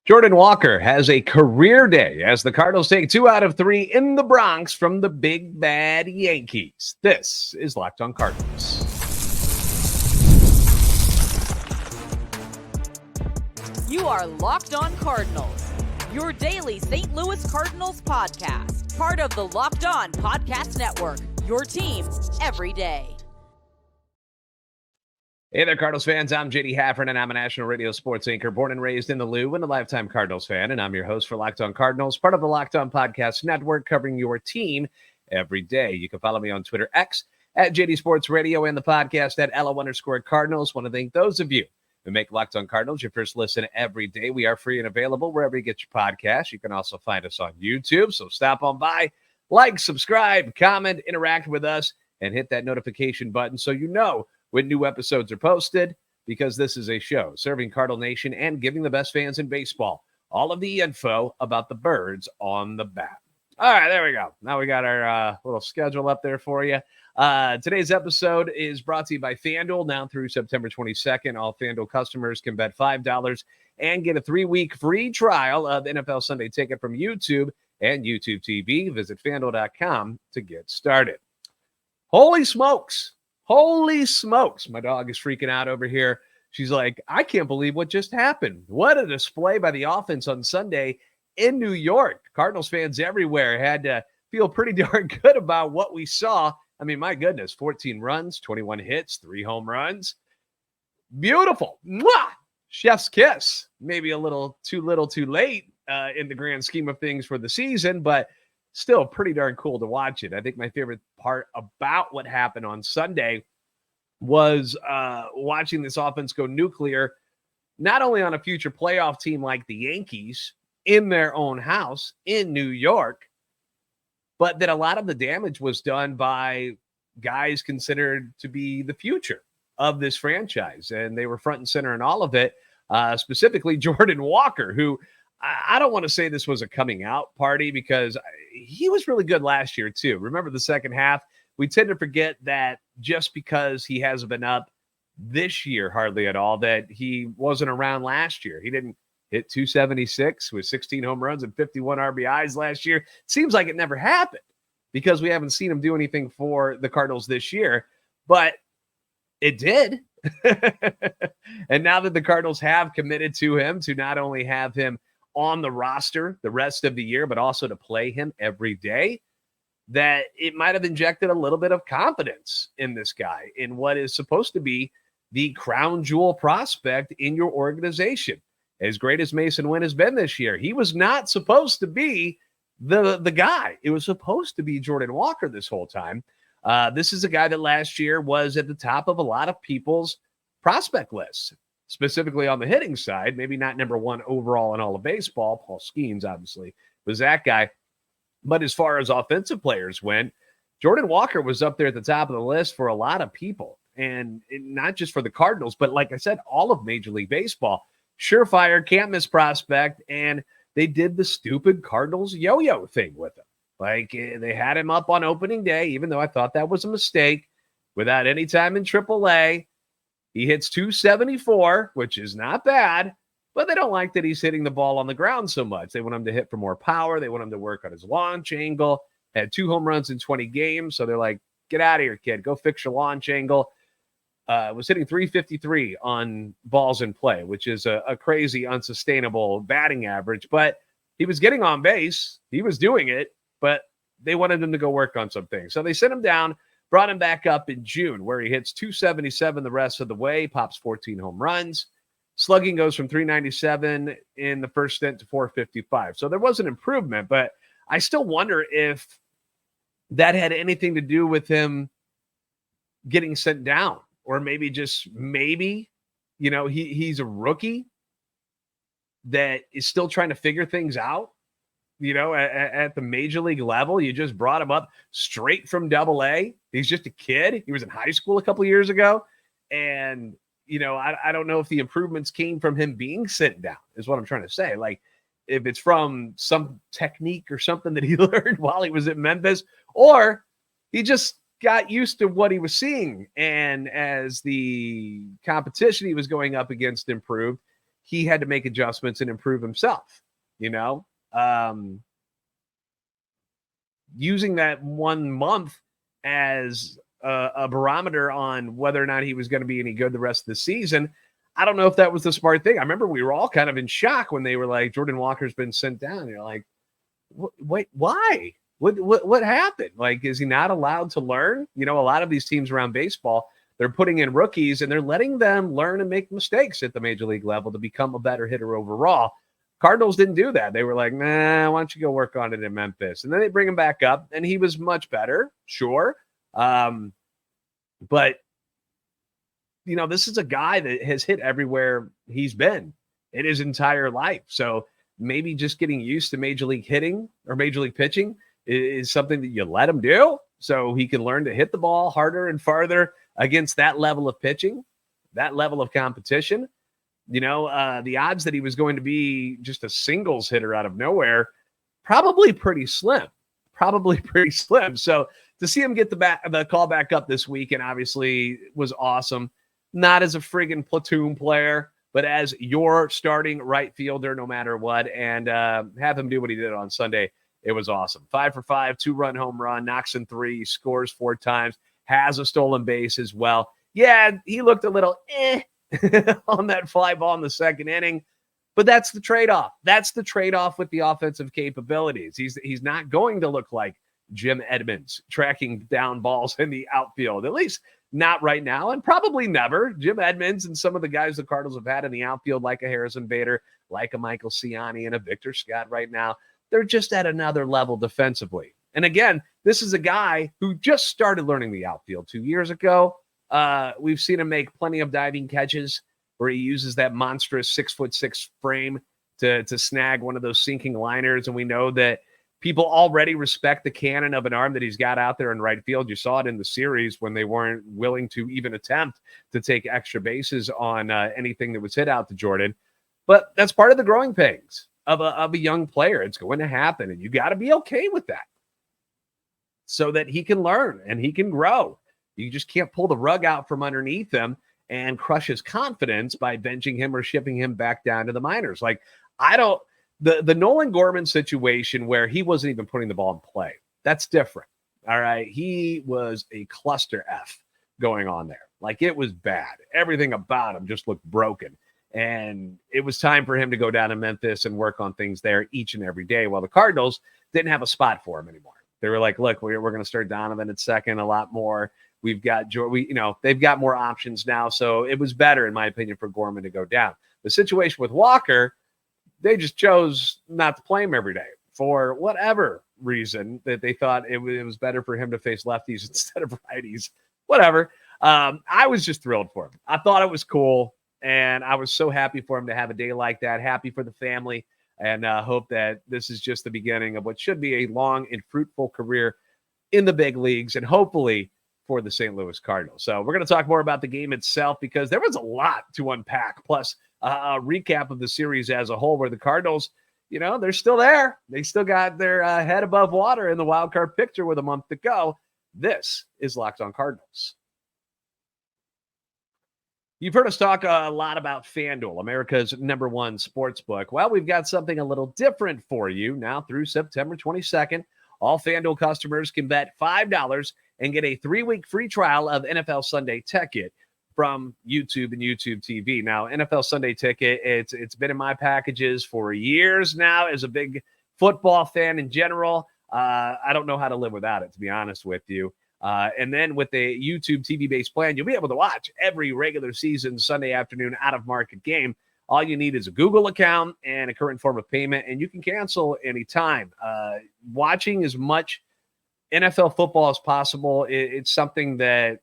Jordan Walker has a career day as the Cardinals take 2 out of 3 in the Bronx from the big bad Yankees. This is Locked on Cardinals. You are Locked on Cardinals, your daily St. Louis Cardinals podcast. Part of the Locked on Podcast Network, your team every day. Hey there, Cardinals fans. I'm JD Haffern, and I'm a national radio sports anchor, born and raised in the Lou, and a lifetime Cardinals fan. And I'm your host for Locked on Cardinals, part of the Locked on Podcast Network, covering your team every day. You can follow me on Twitter, X, at JD Sports Radio, and the podcast at LO_Cardinals. Want to thank those of you who make Locked on Cardinals your first listen every day. We are free and available wherever you get your podcasts. You can also find us on YouTube, so stop on by, like, subscribe, comment, interact with us, and hit that notification button so you know when new episodes are posted, because this is a show serving Cardinal Nation and giving the best fans in baseball all of the info about the birds on the bat. All right, there we go. Now we got our little schedule up there for you. Today's episode is brought to you by FanDuel. Now through September 22nd, all FanDuel customers can bet $5 and get a 3-week free trial of NFL Sunday Ticket from YouTube and YouTube TV. Visit FanDuel.com to get started. Holy smokes. Holy smokes. My dog is freaking out over here. She's like, I can't believe what just happened. What a display by the offense on Sunday in New York. Cardinals fans everywhere had to feel pretty darn good about what we saw. I mean, my goodness, 14 runs, 21 hits, 3 home runs. Beautiful. Mwah! Chef's kiss. Maybe a little too late in the grand scheme of things for the season, but still pretty darn cool to watch it. I think my favorite part about what happened on Sunday was watching this offense go nuclear, not only on a future playoff team like the Yankees in their own house in New York, but that a lot of the damage was done by guys considered to be the future of this franchise. And they were front and center in all of it, specifically Jordan Walker, who I don't want to say this was a coming out party because he was really good last year too. Remember the second half? We tend to forget that just because he hasn't been up this year hardly at all, that he wasn't around last year. He didn't hit 276 with 16 home runs and 51 RBIs last year. Seems like it never happened because we haven't seen him do anything for the Cardinals this year, but it did. And now that the Cardinals have committed to him, to not only have him on the roster the rest of the year, but also to play him every day, that it might have injected a little bit of confidence in this guy, in what is supposed to be the crown jewel prospect in your organization. As great as Mason Wynn has been this year, he was not supposed to be the guy. It was supposed to be Jordan Walker this whole time. This is a guy that last year was at the top of a lot of people's prospect lists, specifically on the hitting side, maybe not number one overall in all of baseball. Paul Skeens, obviously, was that guy. But as far as offensive players went, Jordan Walker was up there at the top of the list for a lot of people. And not just for the Cardinals, but like I said, all of Major League Baseball. Surefire, can't miss prospect. And they did the stupid Cardinals yo-yo thing with him. Like, they had him up on opening day, even though I thought that was a mistake, without any time in AAA. He hits 274, which is not bad, but they don't like that he's hitting the ball on the ground so much. They want him to hit for more power. They want him to work on his launch angle. Had 2 home runs in 20 games, so they're like, get out of here, kid. Go fix your launch angle. Was hitting 353 on balls in play, which is a crazy, unsustainable batting average. But he was getting on base. He was doing it, but they wanted him to go work on some things. So they sent him down, brought him back up in June, where he hits 277 the rest of the way, pops 14 home runs. Slugging goes from 397 in the first stint to 455. So there was an improvement, but I still wonder if that had anything to do with him getting sent down, or maybe he's a rookie that is still trying to figure things out. At the major league level, you just brought him up straight from AA. He's just a kid. He was in high school a couple of years ago. And, I don't know if the improvements came from him being sent down, is what I'm trying to say. Like, if it's from some technique or something that he learned while he was at Memphis, or he just got used to what he was seeing. And as the competition he was going up against improved, he had to make adjustments and improve himself, you know? Using that 1 month as a barometer on whether or not he was going to be any good the rest of the season, I don't know if that was the smart thing. I remember we were all kind of in shock when they were like, Jordan Walker's been sent down. You're like, wait, why? What happened? Like, is he not allowed to learn? You know, a lot of these teams around baseball, they're putting in rookies and they're letting them learn and make mistakes at the major league level to become a better hitter overall. Cardinals didn't do that. They were like, nah, why don't you go work on it in Memphis? And then they bring him back up, and he was much better, sure. But, you know, this is a guy that has hit everywhere he's been in his entire life. So maybe just getting used to major league hitting or major league pitching is something that you let him do so he can learn to hit the ball harder and farther against that level of pitching, that level of competition. You know, the odds that he was going to be just a singles hitter out of nowhere, probably pretty slim. So to see him get the call back up this week, and obviously was awesome. Not as a friggin' platoon player, but as your starting right fielder, no matter what, and have him do what he did on Sunday. It was awesome. 5 for 5, 2-run home run, knocks in 3, scores 4 times, has a stolen base as well. Yeah, he looked a little on that fly ball in the second inning. But that's the trade-off. That's the trade-off with the offensive capabilities. He's not going to look like Jim Edmonds tracking down balls in the outfield, at least not right now, and probably never. Jim Edmonds and some of the guys the Cardinals have had in the outfield, like a Harrison Bader, like a Michael Ciani, and a Victor Scott right now, they're just at another level defensively. And again, this is a guy who just started learning the outfield 2 years ago. We've seen him make plenty of diving catches where he uses that monstrous 6'6" frame to snag one of those sinking liners. And we know that people already respect the cannon of an arm that he's got out there in right field. You saw it in the series when they weren't willing to even attempt to take extra bases on anything that was hit out to Jordan. But that's part of the growing pains of a young player. It's going to happen, and you got to be okay with that so that he can learn and he can grow. You just can't pull the rug out from underneath him and crush his confidence by benching him or shipping him back down to the minors. Like, the Nolan Gorman situation where he wasn't even putting the ball in play, that's different. All right. He was a cluster F going on there. Like, it was bad. Everything about him just looked broken. And it was time for him to go down to Memphis and work on things there each and every day, while the Cardinals didn't have a spot for him anymore. They were like, look, we're going to start Donovan at second a lot more. We've got they've got more options now. So it was better, in my opinion, for Gorman to go down. The situation with Walker, they just chose not to play him every day for whatever reason, that they thought it was better for him to face lefties instead of righties. Whatever. I was just thrilled for him. I thought it was cool, and I was so happy for him to have a day like that. Happy for the family, and hope that this is just the beginning of what should be a long and fruitful career in the big leagues, and hopefully for the St. Louis Cardinals. So we're going to talk more about the game itself, because there was a lot to unpack, plus a recap of the series as a whole, where the Cardinals, they're still there. They still got their head above water in the wild card picture with a month to go. This is Locked On Cardinals. You've heard us talk a lot about FanDuel, America's #1 sportsbook. Well, we've got something a little different for you now through September 22nd. All FanDuel customers can bet $5 and get a 3-week free trial of NFL Sunday Ticket from YouTube and YouTube TV. Now, NFL Sunday Ticket, it's been in my packages for years now as a big football fan in general. I don't know how to live without it, to be honest with you. And then with the YouTube TV-based plan, you'll be able to watch every regular season Sunday afternoon out-of-market game. All you need is a Google account and a current form of payment, and you can cancel anytime. Watching as much NFL football as possible, it's something that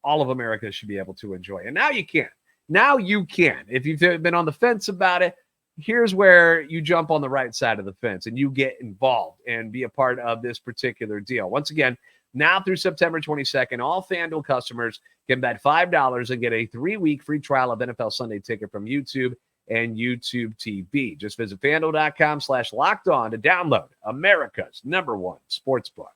all of America should be able to enjoy. And now you can. Now you can. If you've been on the fence about it, here's where you jump on the right side of the fence and you get involved and be a part of this particular deal. Once again, now through September 22nd, all FanDuel customers can bet $5 and get a 3-week free trial of NFL Sunday Ticket from YouTube and YouTube TV. Just visit FanDuel.com/LockedOn to download America's #1 sportsbook.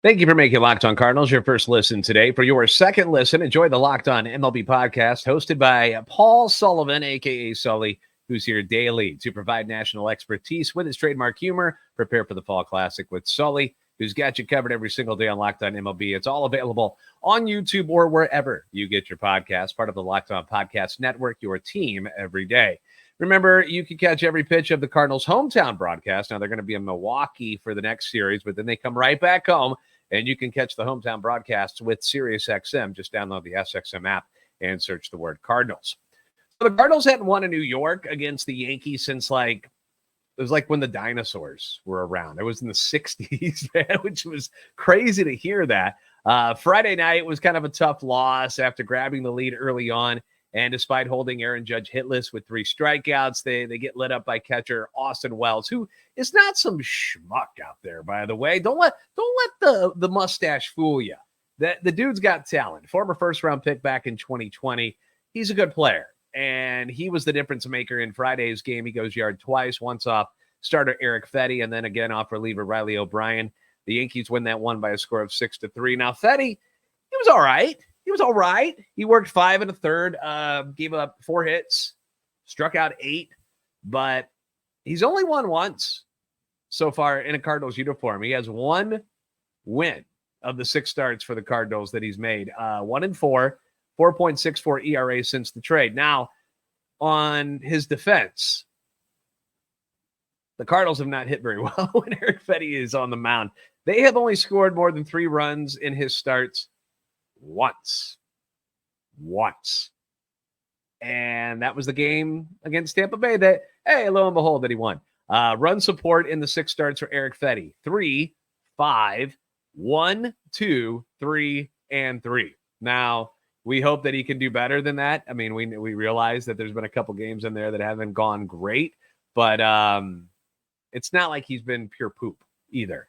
Thank you for making Locked On Cardinals your first listen today. For your second listen, enjoy the Locked On MLB podcast hosted by Paul Sullivan, a.k.a. Sully, who's here daily to provide national expertise with his trademark humor. Prepare for the Fall Classic with Sully, who's got you covered every single day on Locked On MLB. It's all available on YouTube or wherever you get your podcast, part of the Locked On Podcast Network, your team every day. Remember, you can catch every pitch of the Cardinals' hometown broadcast. Now, they're going to be in Milwaukee for the next series, but then they come right back home. And you can catch the hometown broadcasts with SiriusXM. Just download the SXM app and search the word Cardinals. So the Cardinals hadn't won in New York against the Yankees since it was like when the dinosaurs were around. It was in the 60s, man, which was crazy to hear that. Friday night was kind of a tough loss after grabbing the lead early on. And despite holding Aaron Judge hitless with 3 strikeouts, they get lit up by catcher Austin Wells, who is not some schmuck out there, by the way. Don't let the mustache fool you. The dude's got talent. Former first-round pick back in 2020. He's a good player, and he was the difference maker in Friday's game. He goes yard twice, once off starter Eric Fetty, and then again off reliever Riley O'Brien. The Yankees win that one by a score of 6-3. Now, Fetty, he was all right. He worked 5 1/3, gave up 4 hits, struck out 8, but he's only won once so far in a Cardinals uniform. He has 1 win of the 6 starts for the Cardinals that he's made. 1-4, 4.64 ERA since the trade. Now, on his defense, the Cardinals have not hit very well when Eric Fetty is on the mound. They have only scored more than 3 runs in his starts. Once. And that was the game against Tampa Bay that, hey, lo and behold, that he won. Run support in the 6 starts for Eric Fetty. 3, 5, 1, 2, 3, and 3. Now, we hope that he can do better than that. I mean, we realize that there's been a couple games in there that haven't gone great, but it's not like he's been pure poop either.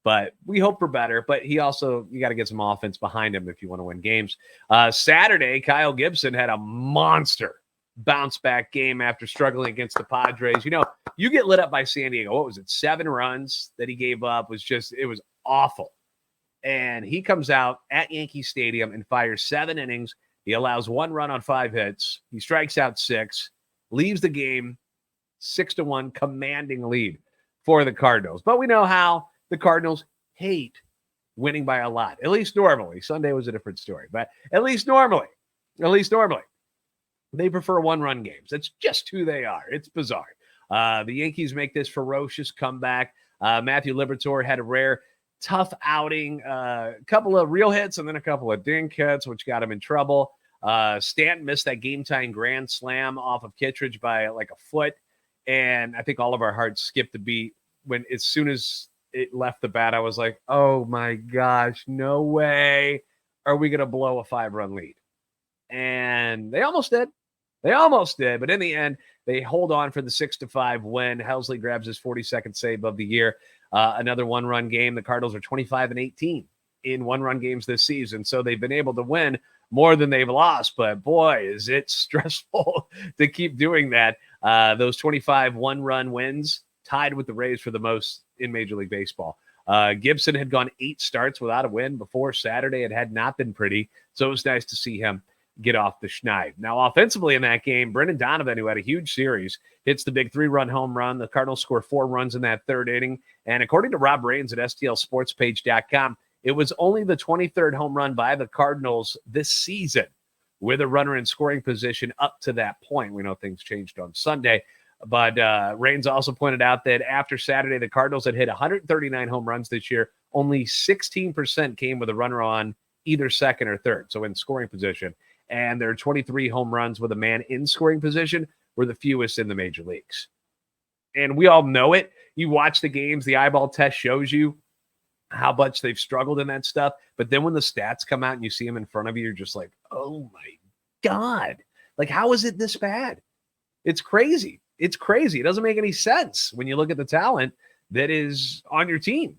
But we hope for better. But you got to get some offense behind him if you want to win games. Saturday, Kyle Gibson had a monster bounce back game after struggling against the Padres. You know, you get lit up by San Diego. What was it? 7 runs that he gave up it was awful. And he comes out at Yankee Stadium and fires 7 innings. He allows 1 run on 5 hits. He strikes out 6, leaves the game 6-1, commanding lead for the Cardinals. But we know how the Cardinals hate winning by a lot, at least normally. Sunday was a different story, but at least normally, they prefer 1-run games. That's just who they are. It's bizarre. The Yankees make this ferocious comeback. Matthew Liberatore had a rare, tough outing, a couple of real hits and then a couple of dink hits, which got him in trouble. Stanton missed that game-time grand slam off of Kittredge by like a foot, and I think all of our hearts skipped a beat when as soon as it left the bat, I was like, oh my gosh, no way are we going to blow a 5-run lead. And they almost did. But in the end, they hold on for the 6-5 win. Helsley grabs his 42nd save of the year. Another 1-run game. The Cardinals are 25-18 in 1-run games this season. So they've been able to win more than they've lost. But boy, is it stressful to keep doing that. Those 25 1-run wins tied with the Rays for the most in Major League Baseball. Gibson had gone 8 starts without a win before Saturday. It had not been pretty, so it was nice to see him get off the schneid. Now, offensively in that game, Brendan Donovan, who had a huge series, hits the big 3-run home run. The Cardinals score 4 runs in that 3rd inning, and according to Rob Raines at STLSportspage.com, it was only the 23rd home run by the Cardinals this season with a runner in scoring position up to that point. We know things changed on Sunday. But Raines also pointed out that after Saturday, the Cardinals had hit 139 home runs this year. Only 16% came with a runner on either second or third, so in scoring position. And their 23 home runs with a man in scoring position were the fewest in the major leagues. And we all know it. You watch the games, the eyeball test shows you how much they've struggled in that stuff. But then when the stats come out and you see them in front of you, you're just like, oh my God. Like, how is it this bad? It's crazy. It's crazy. It doesn't make any sense when you look at the talent that is on your team.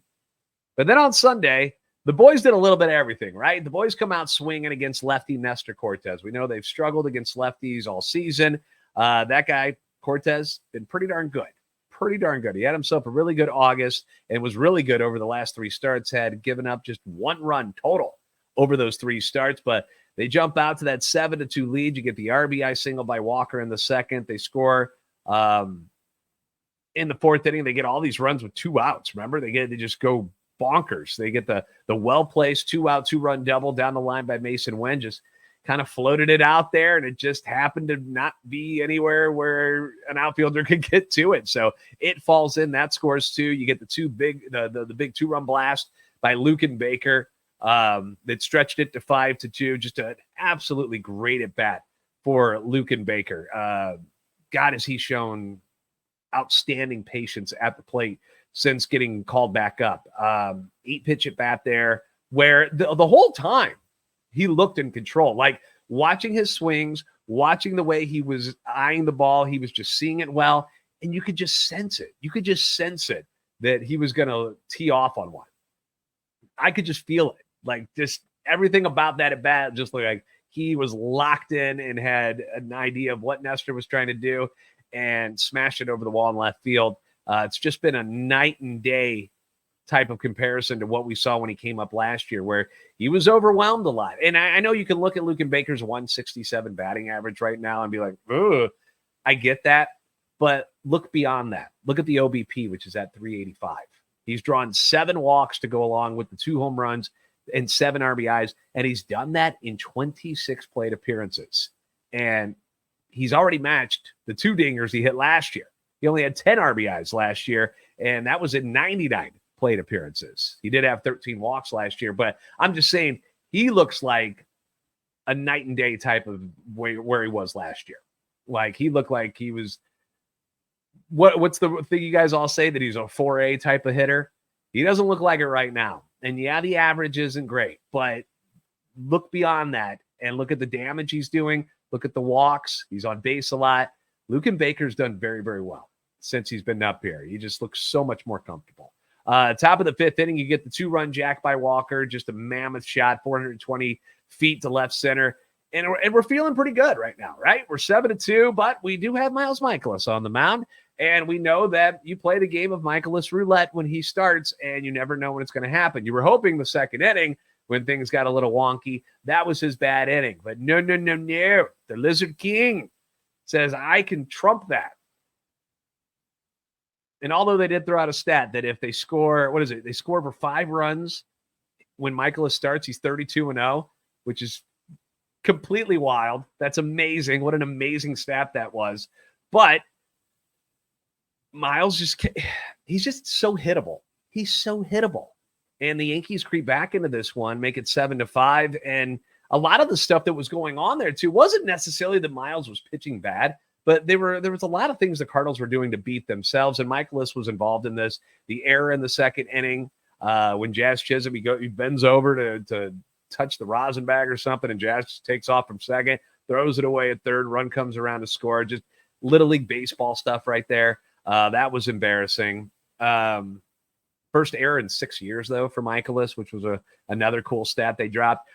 But then on Sunday, the boys did a little bit of everything, right? The boys come out swinging against lefty Nestor Cortes. We know they've struggled against lefties all season. That guy, Cortes, been pretty darn good. pretty darn good. He had himself a really good August and was really good over the last 3 starts, had given up just 1 run total over those 3 starts, but they jump out to that 7-2 lead. You get the RBI single by Walker in the second. They score in the 4th inning. They get all these runs with 2 outs. Remember, they just go bonkers. They get the well-placed 2-out, 2-run double down the line by Mason Wynn, just kind of floated it out there, and it just happened to not be anywhere where an outfielder could get to it. So it falls in. That scores 2. You get the big 2-run blast by Lucan Baker that stretched it to 5-2. Just an absolutely great at bat for Lucan Baker. God, has he shown outstanding patience at the plate since getting called back up. 8-pitch at bat there, where the whole time he looked in control. Like, watching his swings, watching the way he was eyeing the ball, he was just seeing it well, and you could just sense it. You could just sense it that he was going to tee off on one. I could just feel it. Like, just everything about that at bat just looked like he was locked in and had an idea of what Nestor was trying to do and smashed it over the wall in left field. It's just been a night and day type of comparison to what we saw when he came up last year, where he was overwhelmed a lot. And I know you can look at Lucan Baker's 167 batting average right now and be like, ugh, I get that. But look beyond that. Look at the OBP, which is at 385. He's drawn 7 walks to go along with the 2 home runs and 7 RBIs. And he's done that in 26 plate appearances. And he's already matched the 2 dingers he hit last year. He only had 10 RBIs last year, and that was in 99 plate appearances. He did have 13 walks last year, but I'm just saying he looks like a night and day type of way where he was last year. Like, he looked like he was what's the thing you guys all say, that he's a 4A type of hitter? He doesn't look like it right now. And yeah, the average isn't great, but look beyond that and look at the damage he's doing. Look at the walks. He's on base a lot. Lucan Baker's done very, very well since he's been up here. He just looks so much more comfortable. Top of the 5th inning, you get the 2-run jack by Walker, just a mammoth shot, 420 feet to left center. And we're feeling pretty good right now, right? We're 7-2, but we do have Miles Mikolas on the mound. And we know that you play the game of Mikolas roulette when he starts, and you never know when it's going to happen. You were hoping the 2nd inning, when things got a little wonky, that was his bad inning. But no. The Lizard King says, I can trump that. And although they did throw out a stat that if they score, they score for 5 runs when Mikolas starts, he's 32-0, which is completely wild. That's amazing. What an amazing stat that was. But Miles he's just so hittable. He's so hittable. And the Yankees creep back into this one, make it 7-5. And a lot of the stuff that was going on there too wasn't necessarily that Miles was pitching bad, but there was a lot of things the Cardinals were doing to beat themselves. And Mikolas was involved in this. The error in the 2nd inning, when Jazz Chisholm, he bends over to touch the rosin bag or something, and Jazz just takes off from second, throws it away at third, run comes around to score. Just Little League baseball stuff right there. That was embarrassing. First error in 6 years, though, for Mikolas, which was another cool stat they dropped.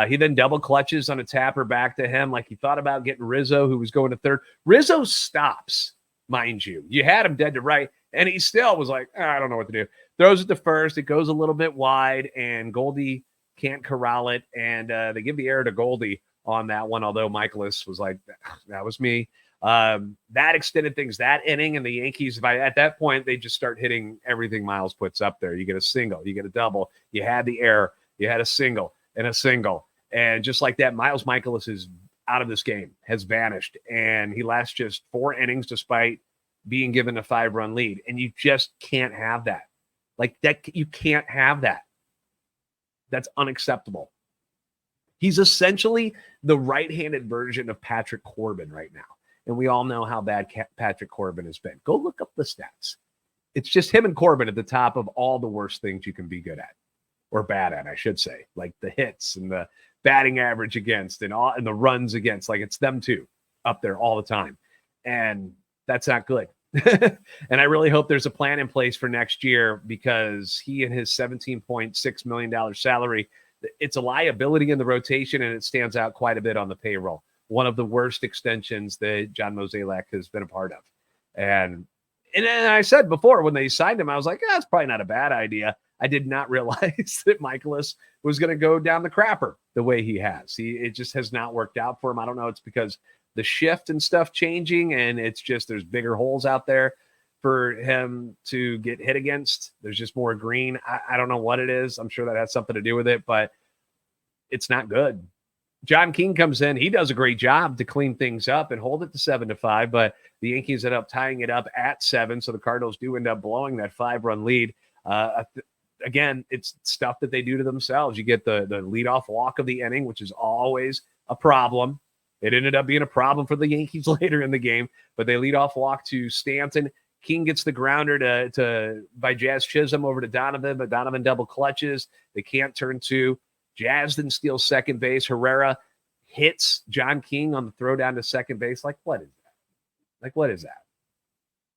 He then double clutches on a tapper back to him, like he thought about getting Rizzo, who was going to third. Rizzo stops, mind you. You had him dead to right, and he still was like, I don't know what to do. Throws it to first. It goes a little bit wide, and Goldie can't corral it, and they give the error to Goldie on that one, although Mikolas was like, that was me. That extended things that inning, and the Yankees, at that point, they just start hitting everything Miles puts up there. You get a single, you get a double, you had the error, you had a single, and just like that, Miles Mikolas is out of this game, has vanished, and he lasts just 4 innings despite being given a 5-run lead, and you just can't have that. Like that, you can't have that. That's unacceptable. He's essentially the right-handed version of Patrick Corbin right now. And we all know how bad Patrick Corbin has been. Go look up the stats. It's just him and Corbin at the top of all the worst things you can be good at, or bad at, I should say, like the hits and the batting average against and the runs against. Like, it's them two up there all the time. And that's not good. And I really hope there's a plan in place for next year, because he and his $17.6 million salary, it's a liability in the rotation, and it stands out quite a bit on the payroll. One of the worst extensions that John Mozeliak has been a part of. And And then I said before when they signed him, I was like, that's probably not a bad idea. I did not realize that Michaelis was going to go down the crapper the way he has. It just has not worked out for him. I don't know. It's because the shift and stuff changing, and it's just there's bigger holes out there for him to get hit against. There's just more green. I don't know what it is. I'm sure that has something to do with it, but it's not good. John King comes in. He does a great job to clean things up and hold it to 7-5, but the Yankees end up tying it up at 7, so the Cardinals do end up blowing that 5-run lead. Again, it's stuff that they do to themselves. You get the leadoff walk of the inning, which is always a problem. It ended up being a problem for the Yankees later in the game, but they lead off walk to Stanton. King gets the grounder by Jazz Chisholm over to Donovan, but Donovan double clutches. They can't turn two. Jazz then steals second base. Herrera hits John King on the throw down to second base. What is that? What is that?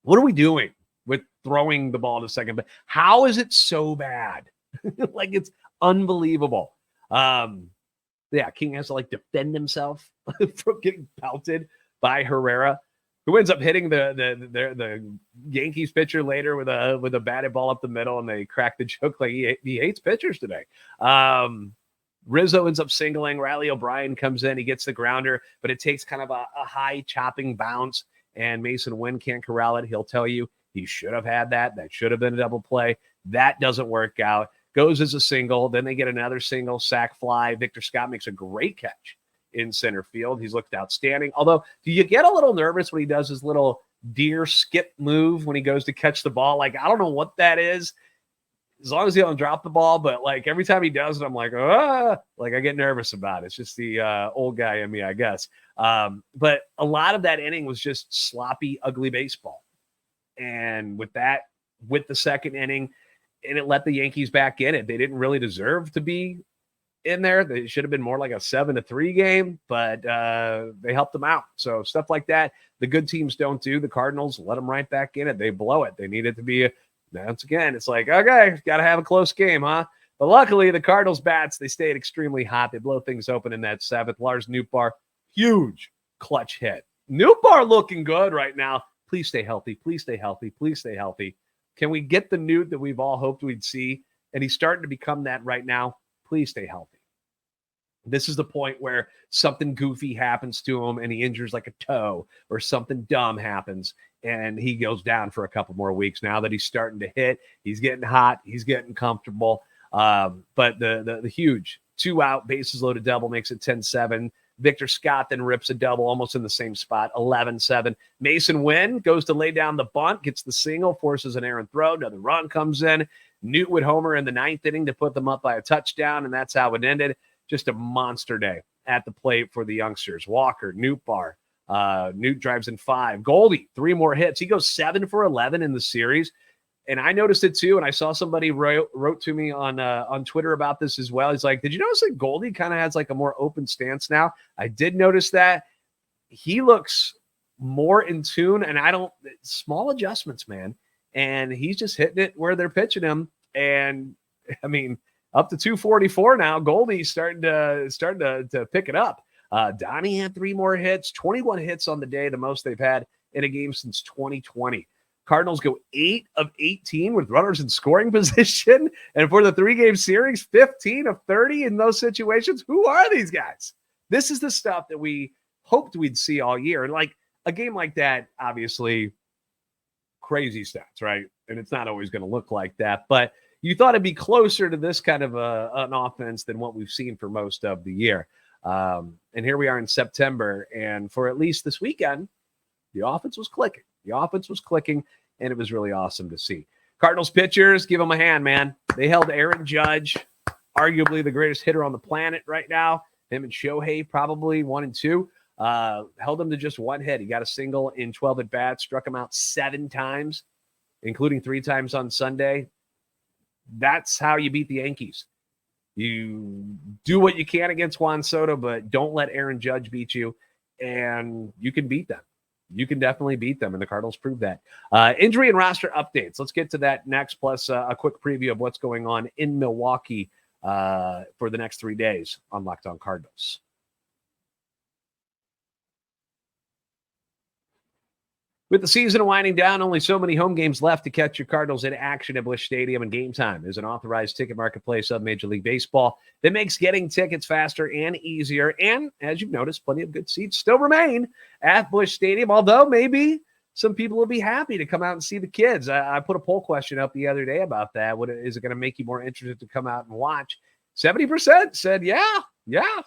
What are we doing with throwing the ball to second base? How is it so bad? It's unbelievable. King has to defend himself from getting pelted by Herrera, who ends up hitting the Yankees pitcher later with a batted ball up the middle, and they crack the joke he hates pitchers today. Rizzo ends up singling. Riley O'Brien comes in. He gets the grounder, but it takes kind of a high chopping bounce, and Mason Wynn can't corral it. He'll tell you he should have had that. That should have been a double play. That doesn't work out. Goes as a single. Then they get another single, sac fly. Victor Scott makes a great catch in center field. He's looked outstanding. Although, do you get a little nervous when he does his little deer skip move when he goes to catch the ball? I don't know what that is. As long as he don't drop the ball, but every time he does it, I'm I get nervous about it. It's just the old guy in me, I guess. But a lot of that inning was just sloppy, ugly baseball. And with the second inning, and it let the Yankees back in it. They didn't really deserve to be in there. They should have been more like a 7-3 game, but they helped them out. So stuff like that, the good teams don't do. The Cardinals let them right back in it. They blow it. They need it to be once again, it's okay, got to have a close game, huh? But luckily, the Cardinals bats, they stayed extremely hot. They blow things open in that 7th. Lars Nootbaar, huge clutch hit. Nootbaar looking good right now. Please stay healthy. Please stay healthy. Please stay healthy. Can we get the Newt that we've all hoped we'd see? And he's starting to become that right now. Please stay healthy. This is the point where something goofy happens to him and he injures a toe, or something dumb happens and he goes down for a couple more weeks. Now that he's starting to hit, he's getting hot, he's getting comfortable. But the huge 2-out bases loaded double makes it 10-7. Victor Scott then rips a double almost in the same spot, 11-7. Mason Wynn goes to lay down the bunt, gets the single, forces an errant throw. Another run comes in. Newt would homer in the 9th inning to put them up by a touchdown, and that's how it ended. Just a monster day at the plate for the youngsters. Walker, Nootbaar. Newt drives in 5. Goldie, 3 more hits. He goes 7 for 11 in the series. And I noticed it too. And I saw somebody wrote to me on Twitter about this as well. He's like, did you notice that Goldie kind of has a more open stance now? I did notice that. He looks more in tune, and small adjustments, man. And he's just hitting it where they're pitching him. And up to 244 now. Goldie's starting to pick it up. Donnie had 3 more hits, 21 hits on the day, the most they've had in a game since 2020. Cardinals go 8 of 18 with runners in scoring position. And for the 3-game series, 15 of 30 in those situations. Who are these guys? This is the stuff that we hoped we'd see all year. And a game like that, obviously, crazy stats, right? And it's not always going to look like that. But you thought it'd be closer to this kind of an offense than what we've seen for most of the year. And here we are in September. And for at least this weekend, the offense was clicking. And it was really awesome to see. Cardinals pitchers, give them a hand, man. They held Aaron Judge, arguably the greatest hitter on the planet right now. Him and Shohei, probably 1 and 2. Held him to just 1 hit. He got a single in 12 at-bats, struck him out 7 times, including 3 times on Sunday. That's how you beat the Yankees. You do what you can against Juan Soto, but don't let Aaron Judge beat you, and you can beat them. You can definitely beat them, and the Cardinals proved that. Injury and roster updates. Let's get to that next, plus a quick preview of what's going on in Milwaukee for the next 3 days on Locked On Cardinals. With the season winding down, only so many home games left to catch your Cardinals in action at Busch Stadium, and Gametime is an authorized ticket marketplace of Major League Baseball that makes getting tickets faster and easier. And as you've noticed, plenty of good seats still remain at Busch Stadium, although maybe some people will be happy to come out and see the kids. I put a poll question up the other day about that. Is it going to make you more interested to come out and watch? 70% said,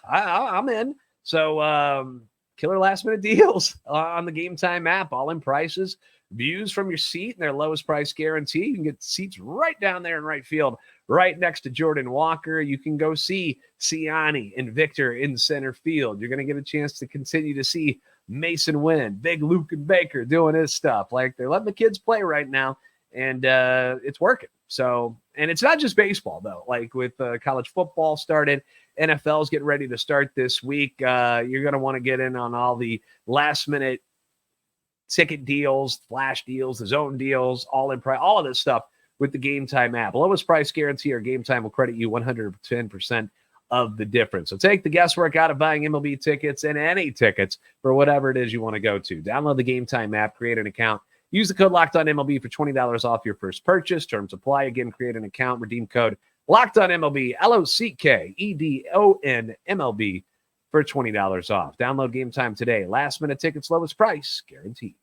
I'm in. So, killer last minute deals on the Gametime app, all in prices, views from your seat and their lowest price guarantee. You can get seats right down there in right field, right next to Jordan Walker. You can go see Siani and Victor in center field. You're going to get a chance to continue to see Mason Wynn, big Lucan Baker doing his stuff. Like, they're letting the kids play right now, and it's working. So, and it's not just baseball, though. Like, with college football started, NFL's getting ready to start this week. You're going to want to get in on all the last-minute ticket deals, flash deals, the zone deals, all in price, all of this stuff with the Gametime app. Lowest price guarantee or Gametime will credit you 110% of the difference. So take the guesswork out of buying MLB tickets and any tickets for whatever it is you want to go to. Download the Gametime app, create an account. Use the code LOCKEDONMLB for $20 off your first purchase. Terms apply. Again, create an account, redeem code LOCKEDONMLB, LOCKEDONMLB for $20 off. Download Gametime today. Last minute tickets, lowest price guaranteed.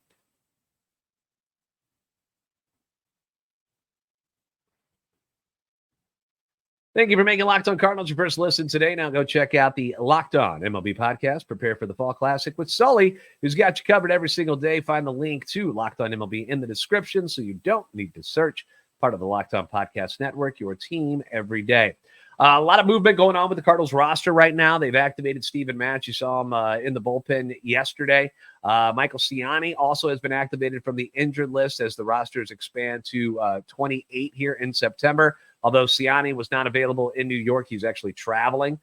Thank you for making Locked On Cardinals your first listen today. Now go check out the Locked On MLB podcast. Prepare for the Fall Classic with Sully, who's got you covered every single day. Find the link to Locked On MLB in the description so you don't need to search. Part of the Locked On Podcast Network, your team every day. A lot of movement going on with the Cardinals roster right now. They've activated Steven Matz. You saw him in the bullpen yesterday. Michael Siani also has been activated from the injured list as the rosters expand to 28 here in September. Although Siani was not available in New York, he's actually traveling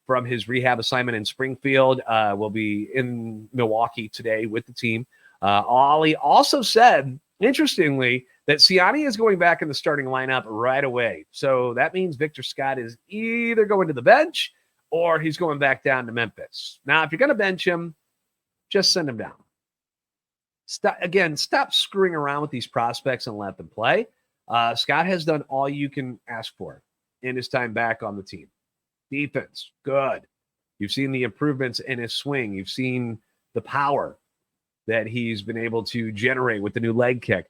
from his rehab assignment in Springfield. Will be in Milwaukee today with the team. Ollie also said, interestingly, that Siani is going back in the starting lineup right away. So that means Victor Scott is either going to the bench or he's going back down to Memphis. Now, if you're going to bench him, just send him down. Stop screwing around with these prospects and let them play. Scott has done all you can ask for in his time back on the team. Defense, good. You've seen the improvements in his swing. You've seen the power that he's been able to generate with the new leg kick.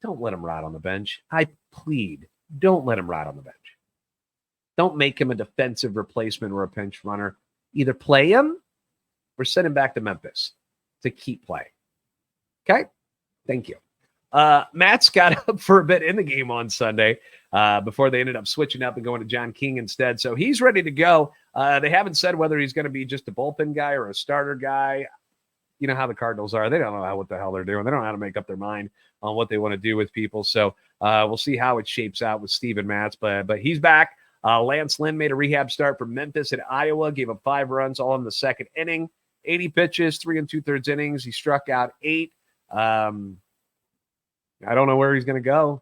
Don't let him rot on the bench. I plead, don't let him rot on the bench. Don't make him a defensive replacement or a pinch runner. Either play him or send him back to Memphis to keep playing. Okay? Thank you. Matt's got up for a bit in the game on Sunday before they ended up switching up and going to John King instead. So he's ready to go. They haven't said whether he's going to be just a bullpen guy or a starter guy. You know how the Cardinals are. They don't know what the hell they're doing. They don't know how to make up their mind on what they want to do with people. So we'll see how it shapes out with Steven Matz. But he's back. Lance Lynn made a rehab start for Memphis at Iowa, gave up 5 runs all in the second inning, 80 pitches, 3 2/3 innings. He struck out 8. I don't know where he's going to go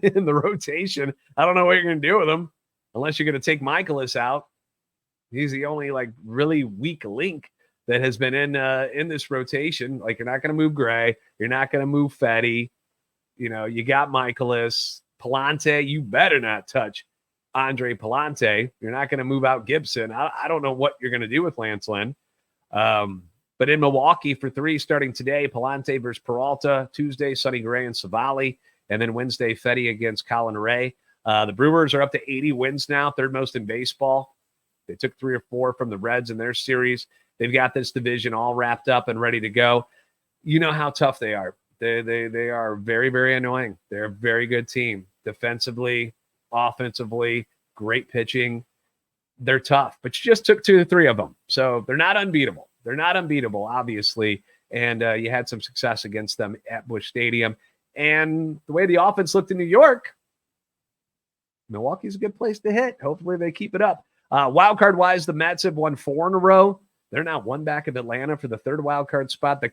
in the rotation. I don't know what you're going to do with him unless you're going to take Michaelis out. He's the only really weak link that has been in this rotation. Like, you're not going to move Gray. You're not going to move Fetty. You got Michaelis. Palante, you better not touch Andre Palante. You're not going to move out Gibson. I don't know what you're going to do with Lance Lynn. But in Milwaukee for 3 starting today, Palante versus Peralta. Tuesday, Sonny Gray and Savali. And then Wednesday, Fetty against Colin Ray. The Brewers are up to 80 wins now, third most in baseball. They took 3 or 4 from the Reds in their series. They've got this division all wrapped up and ready to go. You know how tough they are. They are very, very annoying. They're a very good team. Defensively, offensively, great pitching. They're tough, but you just took 2 or 3 of them. So they're not unbeatable. They're not unbeatable, obviously. And you had some success against them at Busch Stadium. And the way the offense looked in New York, Milwaukee's a good place to hit. Hopefully they keep it up. Wild card wise, the Mets have won 4 in a row. They're now 1 back of Atlanta for the 3rd wild card spot. The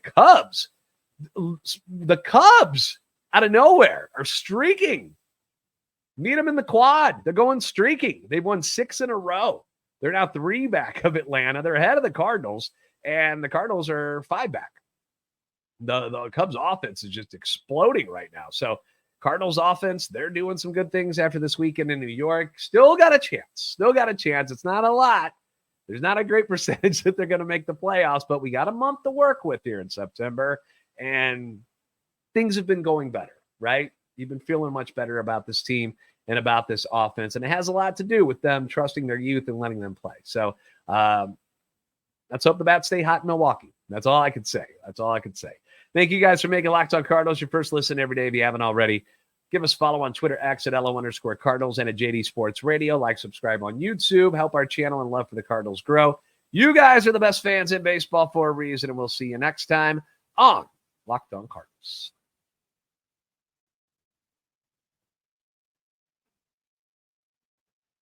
Cubs out of nowhere are streaking. Meet them in the quad. They're going streaking. They've won 6 in a row. They're now 3 back of Atlanta. They're ahead of the Cardinals, and the Cardinals are 5 back. The Cubs offense is just exploding right now. So Cardinals offense, they're doing some good things after this weekend in New York. Still got a chance. It's not a lot. There's not a great percentage that they're going to make the playoffs, but we got a month to work with here in September, and things have been going better, right? You've been feeling much better about this team and about this offense, and it has a lot to do with them trusting their youth and letting them play. So let's hope the bats stay hot in Milwaukee. That's all I can say. Thank you guys for making Locked On Cardinals your first listen every day. If you haven't already, give us a follow on Twitter, X at @LO_Cardinals and at JD Sports Radio. Like, subscribe on YouTube. Help our channel and love for the Cardinals grow. You guys are the best fans in baseball for a reason, and we'll see you next time on Locked On Cardinals.